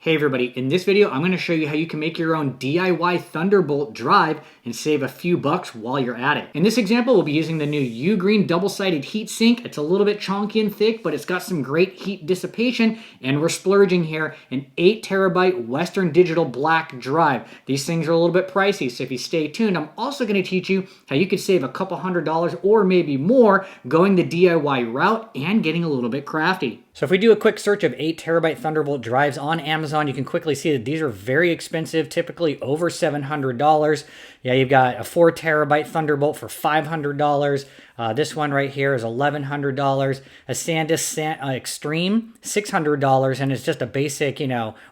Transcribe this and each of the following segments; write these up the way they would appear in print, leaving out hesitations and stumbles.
Hey everybody, in this video I'm going to show you how you can make your own DIY Thunderbolt drive and save a few bucks while you're at it. In this example we'll be using the new U-Green double-sided heatsink. It's a little bit chonky and thick, but it's got some great heat dissipation, and we're splurging here an 8 terabyte Western Digital black drive. These things are a little bit pricey, so if you stay tuned, I'm also going to teach you how you could save a couple $100 or maybe more going the DIY route and getting a little bit crafty. So if we do a quick search of 8 terabyte Thunderbolt drives on Amazon, you can quickly see that these are very expensive, typically over $700. Yeah, you've got a 4 terabyte Thunderbolt for $500. This one right here is $1,100. A SanDisk Extreme, $600, and it's just a basic,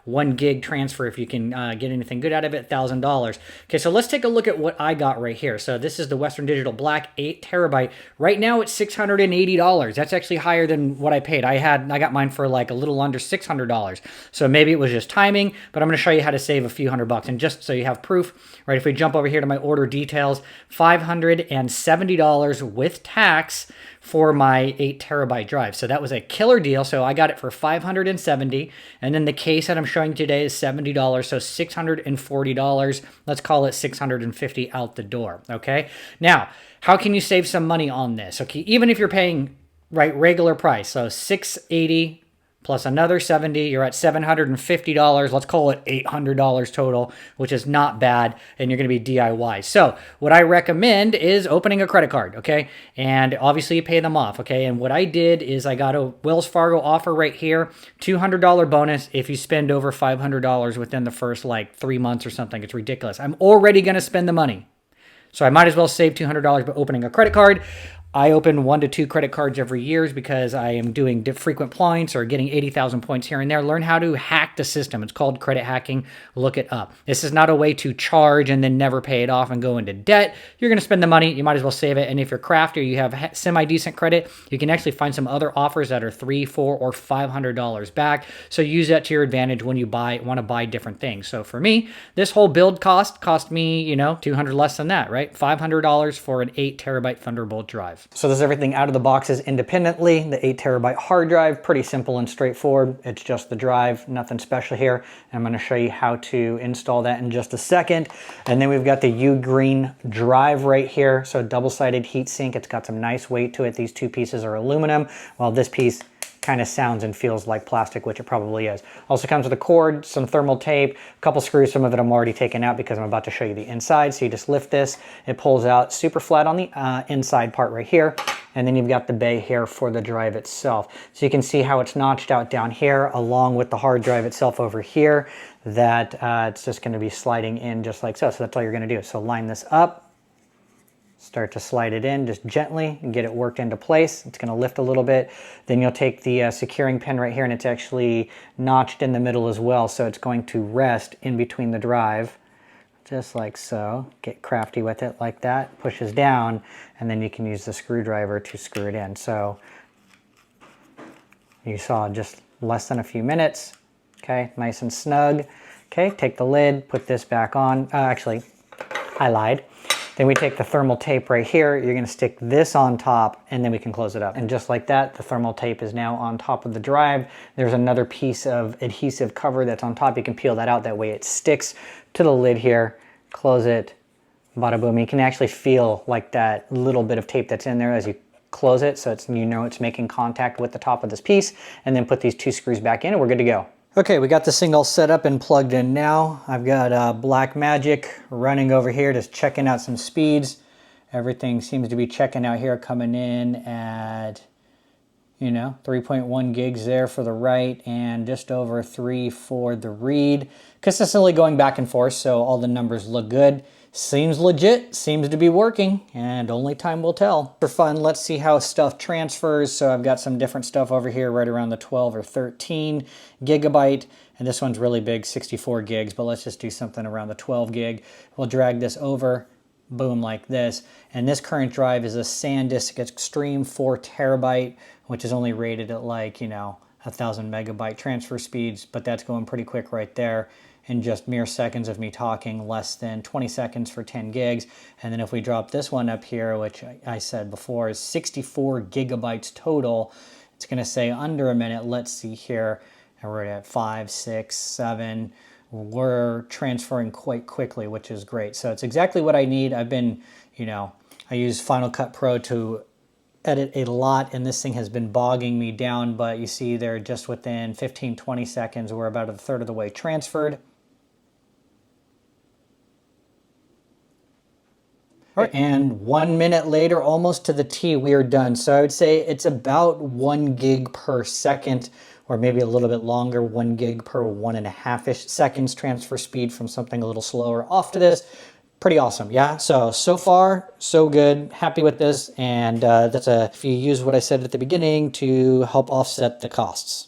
1 gig transfer if you can get anything good out of it, $1,000. Okay, so let's take a look at what I got right here. So this is the Western Digital Black 8 terabyte. Right now it's $680. That's actually higher than what I paid. I got mine for like a little under $600. So maybe it was just timing, but I'm going to show you how to save a few $100. And just so you have proof, right, if we jump over here to my order details, $570 with tax for my 8 terabyte drive. So that was a killer deal. So I got it for $570, and then the case that I'm showing today is $70, so $640. Let's call it $650 out the door. Okay. Now, how can you save some money on this? Okay, even if you're paying regular price, so $680 plus another $70, you're at $750. Let's call it $800 total, which is not bad, and you're going to be DIY. So what I recommend is opening a credit card, okay? And obviously you pay them off, okay? And what I did is I got a Wells Fargo offer right here, $200 bonus if you spend over $500 within the first 3 months or something. It's ridiculous. I'm already going to spend the money, so I might as well save $200 by opening a credit card. I open 1 to 2 credit cards every year because I am doing frequent points or getting 80,000 points here and there. Learn how to hack the system. It's called credit hacking. Look it up. This is not a way to charge and then never pay it off and go into debt. You're going to spend the money. You might as well save it. And if you're crafty or you have semi-decent credit, you can actually find some other offers that are $300, $400, or $500 back. So use that to your advantage when you want to buy different things. So for me, this whole build cost me, $200 less than that, right? $500 for an 8 terabyte Thunderbolt drive. So this is everything out of the boxes independently. The 8 terabyte hard drive, pretty simple and straightforward. It's just the drive, nothing special here. And I'm going to show you how to install that in just a second. And then we've got the U-Green drive right here. So double-sided heatsink. It's got some nice weight to it. These two pieces are aluminum, while this piece kind of sounds and feels like plastic, which it probably is. Also comes with a cord, some thermal tape, a couple screws. Some of it I'm already taken out because I'm about to show you the inside. So you just lift this, it pulls out super flat on the inside part right here. And then you've got the bay here for the drive itself. So you can see how it's notched out down here along with the hard drive itself over here, that it's just going to be sliding in just like so. So that's all you're going to do. So line this up. Start to slide it in just gently and get it worked into place. It's going to lift a little bit. Then you'll take the securing pin right here, and it's actually notched in the middle as well. So it's going to rest in between the drive, just like so. Get crafty with it like that. Pushes down, and then you can use the screwdriver to screw it in. So you saw just less than a few minutes. Okay, nice and snug. Okay, take the lid, put this back on. Actually, I lied. Then we take the thermal tape right here. You're going to stick this on top, and then we can close it up. And just like that, the thermal tape is now on top of the drive. There's another piece of adhesive cover that's on top. You can peel that out. That way it sticks to the lid here. Close it. Bada boom. You can actually feel like that little bit of tape that's in there as you close it. So it's, it's making contact with the top of this piece. And then put these 2 screws back in, and we're good to go. Okay, we got this thing all set up and plugged in now. I've got Black Magic running over here, just checking out some speeds. Everything seems to be checking out here, coming in at, 3.1 gigs there for the write and just over 3 for the read. Consistently going back and forth, so all the numbers look good. Seems legit, seems to be working, and only time will tell. For fun, let's see how stuff transfers. So I've got some different stuff over here right around the 12 or 13 gigabyte, and this one's really big, 64 gigs, but let's just do something around the 12 gig. We'll drag this over, boom, like this. And this current drive is a SanDisk Extreme 4 terabyte, which is only rated at 1,000 megabyte transfer speeds, but that's going pretty quick right there. In just mere seconds of me talking, less than 20 seconds for 10 gigs. And then if we drop this one up here, which I said before is 64 gigabytes total, it's going to say under a minute. Let's see here. and we're at 5, 6, 7. We're transferring quite quickly, which is great. So it's exactly what I need. I've been, I use Final Cut Pro to edit a lot, and this thing has been bogging me down, but you see there just within 15, 20 seconds, we're about a third of the way transferred. All right, and 1 minute later, almost to the T, we are done. So I would say it's about 1 gig per second, or maybe a little bit longer, 1 gig per 1.5-ish seconds transfer speed from something a little slower off to this. Pretty awesome, yeah? So far, so good. Happy with this, and if you use what I said at the beginning to help offset the costs.